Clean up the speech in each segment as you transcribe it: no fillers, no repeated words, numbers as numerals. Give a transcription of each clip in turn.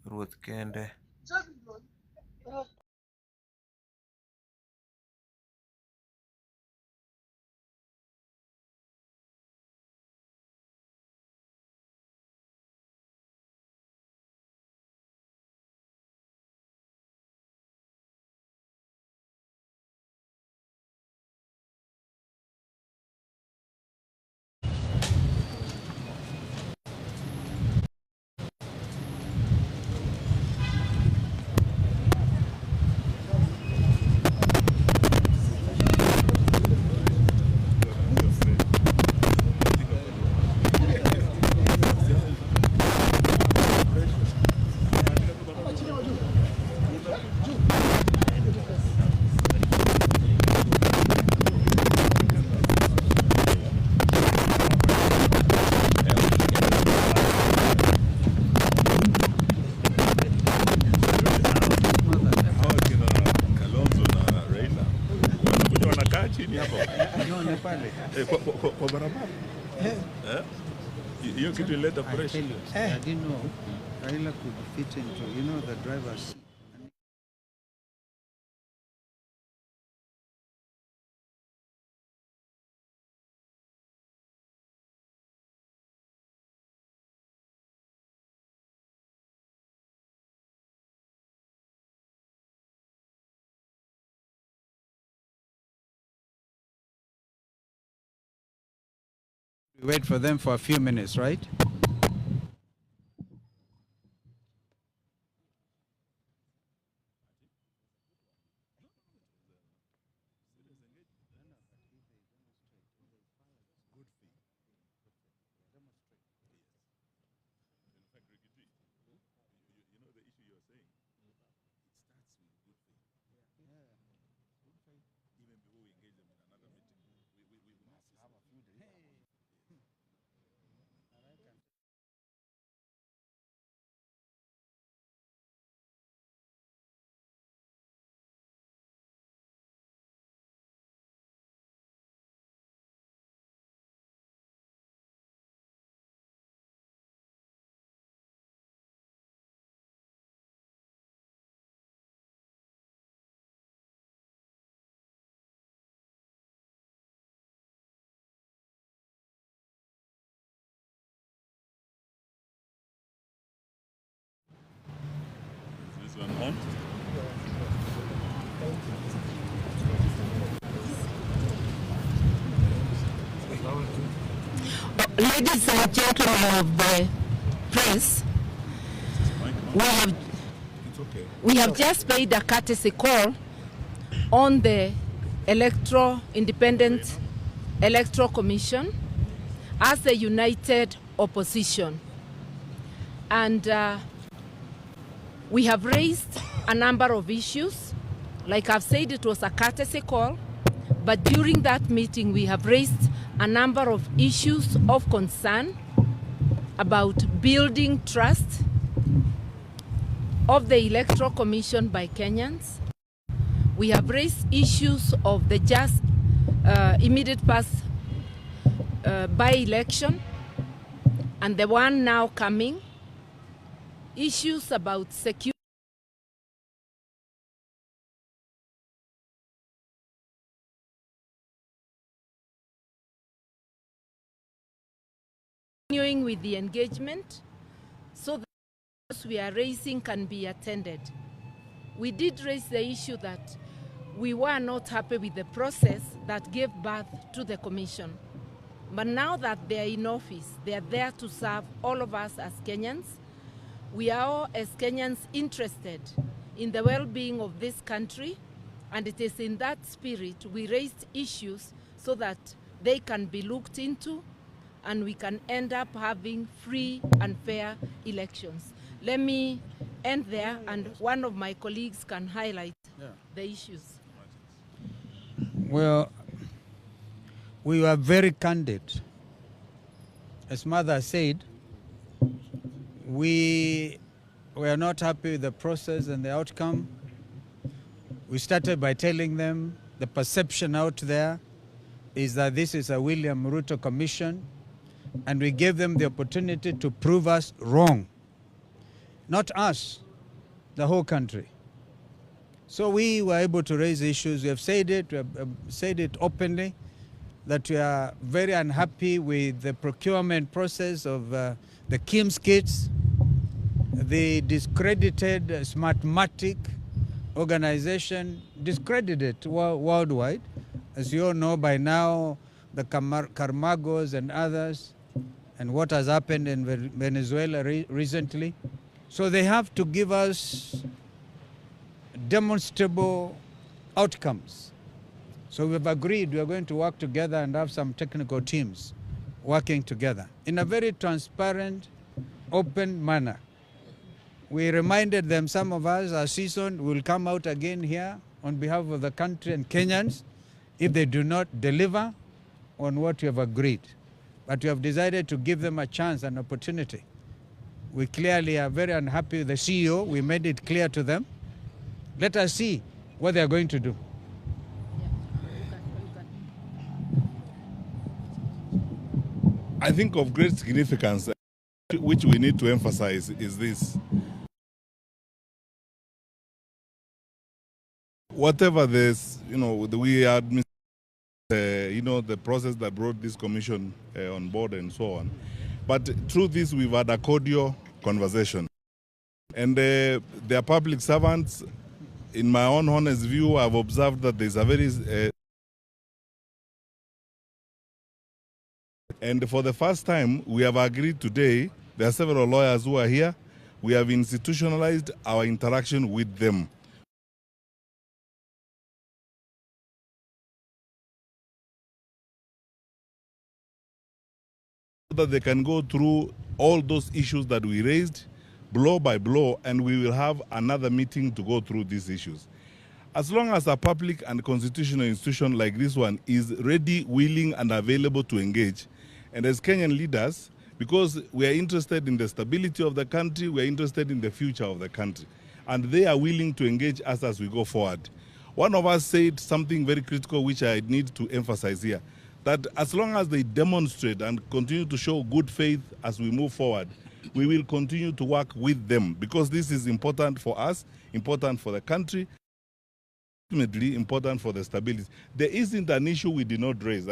Ruoth kende. Kwa barabara. Hiyo kitu ileta pressure. I didn't know Raila could fit into, the driver's seat. We wait for them for a few minutes, right? Is this one on? Ladies and gentlemen of the press, we have just paid a courtesy call on the Independent Electoral Commission as a united opposition. And we have raised a number of issues. Like I've said, it was a courtesy call, but during that meeting we have raised a number of issues of concern about building trust of the Electoral Commission by Kenyans. We have raised issues of the just immediate past by-election and the one now coming, issues about security, continuing with the engagement so that those we are raising can be attended. We did raise the issue that we were not happy with the process that gave birth to the commission. But now that they are in office, they are there to serve all of us as Kenyans. We are all as Kenyans interested in the well-being of this country, and it is in that spirit we raised issues so that they can be looked into and we can end up having free and fair elections. Let me end there, and one of my colleagues can highlight the issues. Well, we were very candid. As Mother said, we were not happy with the process and the outcome. We started by telling them the perception out there is that this is a William Ruto commission, and we gave them the opportunity to prove us wrong. not us, the whole country. So we were able to raise issues. We have said it openly, that we are very unhappy with the procurement process of the KIMS kits, the discredited Smartmatic organization, discredited worldwide. As you all know by now, the Carmagos and others, and what has happened in Venezuela recently. So they have to give us demonstrable outcomes. So we've agreed we are going to work together and have some technical teams working together in a very transparent, open manner. We reminded them, some of us are seasoned, will come out again here on behalf of the country and Kenyans if they do not deliver on what we have agreed. But we have decided to give them a chance, an opportunity. We clearly are very unhappy with the CEO. We made it clear to them. Let us see what they are going to do. I think of great significance, which we need to emphasize, is this. Whatever this, we are, the process that brought this commission on board and so on. But through this, we've had a cordial conversation. And they are public servants. In my own honest view, I've observed that there's a very... and for the first time, we have agreed today, there are several lawyers who are here, we have institutionalized our interaction with them. So that they can go through all those issues that we raised, blow by blow, and we will have another meeting to go through these issues. As long as a public and constitutional institution like this one is ready, willing, and available to engage, and as Kenyan leaders, because we are interested in the stability of the country, we are interested in the future of the country, and they are willing to engage us as we go forward. One of us said something very critical, which I need to emphasize here, that as long as they demonstrate and continue to show good faith as we move forward, we will continue to work with them, because this is important for us, important for the country, ultimately important for the stability. There isn't an issue we did not raise.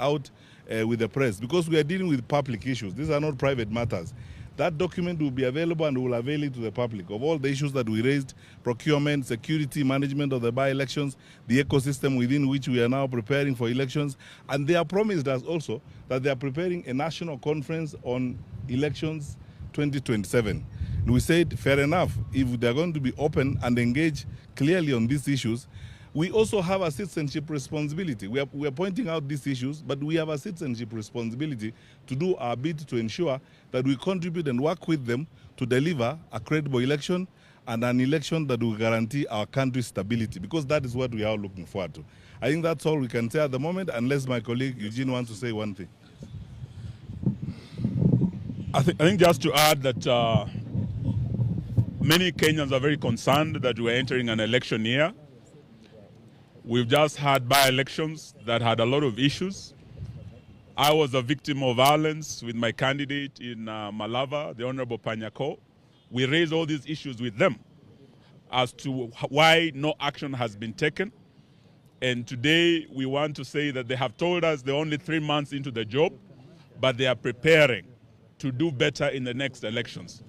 Out with the press, because we are dealing with public issues. These are not private matters. That document will be available, and we will avail it to the public of all the issues that we raised: procurement, security, management of the by-elections, the ecosystem within which we are now preparing for elections. And they have promised us also that they are preparing a national conference on elections 2027. And we said, fair enough, if they are going to be open and engage clearly on these issues, we also have a citizenship responsibility. We are pointing out these issues, but we have a citizenship responsibility to do our bit to ensure that we contribute and work with them to deliver a credible election, and an election that will guarantee our country's stability, because that is what we are looking forward to. I think that's all we can say at the moment, unless my colleague Eugene wants to say one thing. I think just to add that many Kenyans are very concerned that we're entering an election year. We've just had by-elections that had a lot of issues. I was a victim of violence with my candidate in Malava, the Honorable Panyako. We raised all these issues with them as to why no action has been taken. And today we want to say that they have told us they're only 3 months into the job, but they are preparing to do better in the next elections.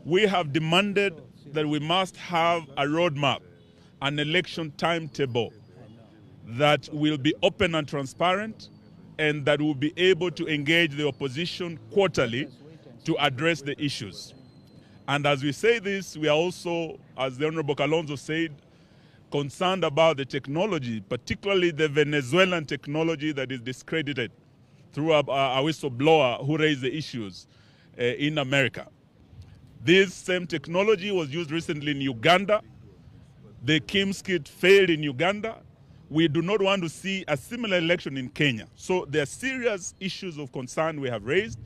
We have demanded that we must have a roadmap, an election timetable that will be open and transparent, and that will be able to engage the opposition quarterly to address the issues. And as we say this, we are also, as the Honorable Kalonzo said, concerned about the technology, particularly the Venezuelan technology that is discredited through a whistleblower who raised the issues in America. This same technology was used recently in Uganda. The KIMS kit failed in Uganda. We do not want to see a similar election in Kenya. So there are serious issues of concern we have raised,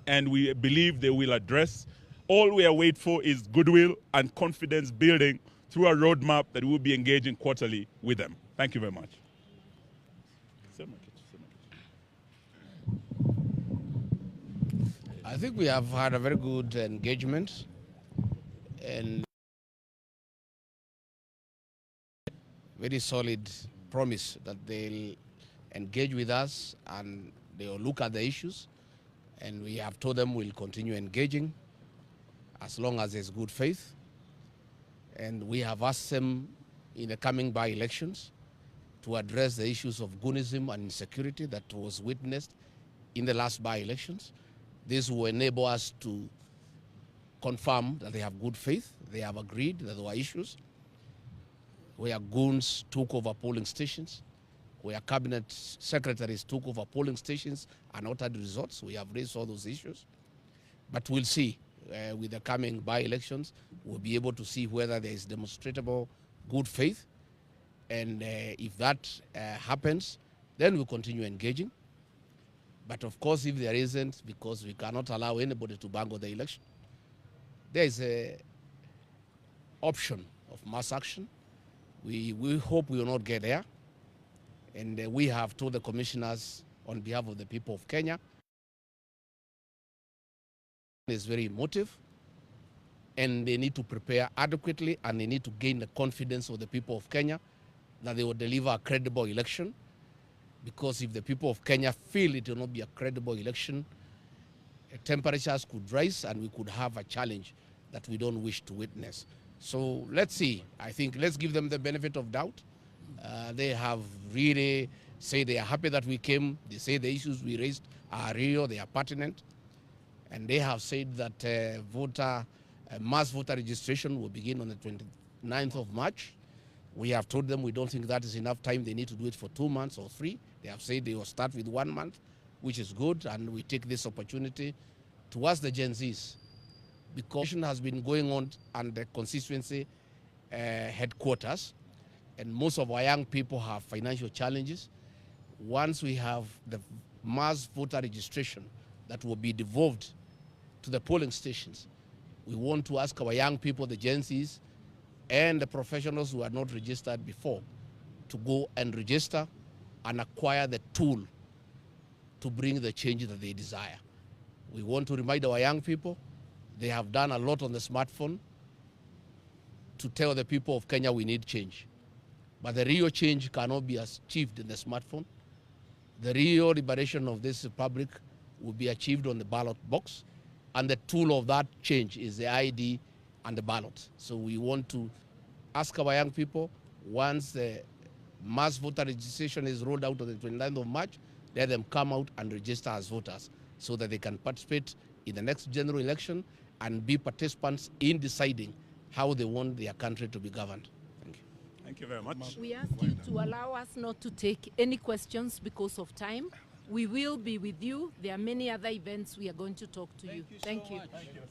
and we believe they will address. All we are waiting for is goodwill and confidence building through a roadmap that we will be engaging quarterly with them. Thank you very much. I think we have had a very good engagement and very solid promise that they'll engage with us and they'll look at the issues. And we have told them we'll continue engaging as long as there's good faith. And we have asked them in the coming by-elections to address the issues of goonism and insecurity that was witnessed in the last by-elections. This will enable us to confirm that they have good faith. They have agreed that there were issues where goons took over polling stations, where cabinet secretaries took over polling stations and not had results. We have raised all those issues. But we'll see. With the coming by-elections, we'll be able to see whether there is demonstrable good faith. And if that happens, then we'll continue engaging. But of course, if there isn't, because we cannot allow anybody to bungle the election, there is an option of mass action. We hope we will not get there. And we have told the commissioners on behalf of the people of Kenya, it's very emotive, and they need to prepare adequately, and they need to gain the confidence of the people of Kenya that they will deliver a credible election. Because if the people of Kenya feel it will not be a credible election, temperatures could rise and we could have a challenge that we don't wish to witness. So let's see. I think let's give them the benefit of doubt. They have really said they are happy that we came. They say the issues we raised are real, they are pertinent. And they have said that mass voter registration will begin on the 29th of March. We have told them we don't think that is enough time. They need to do it for 2 months or 3. They have said they will start with 1 month, which is good. And we take this opportunity to ask the Gen Zs, because has been going on at the constituency headquarters, and most of our young people have financial challenges. Once we have the mass voter registration that will be devolved to the polling stations, we want to ask our young people, the Gen Zs, and the professionals who are not registered before, to go and register and acquire the tool to bring the change that they desire. We want to remind our young people, they have done a lot on the smartphone to tell the people of Kenya we need change. But the real change cannot be achieved in the smartphone. The real liberation of this republic will be achieved on the ballot box, and the tool of that change is the ID and the ballot. So we want to ask our young people, once the mass voter registration is rolled out on the 29th of March, let them come out and register as voters so that they can participate in the next general election and be participants in deciding how they want their country to be governed. Thank you. Thank you very much. We ask you to allow us not to take any questions because of time. We will be with you. There are many other events we are going to talk to you. Thank you. Thank you.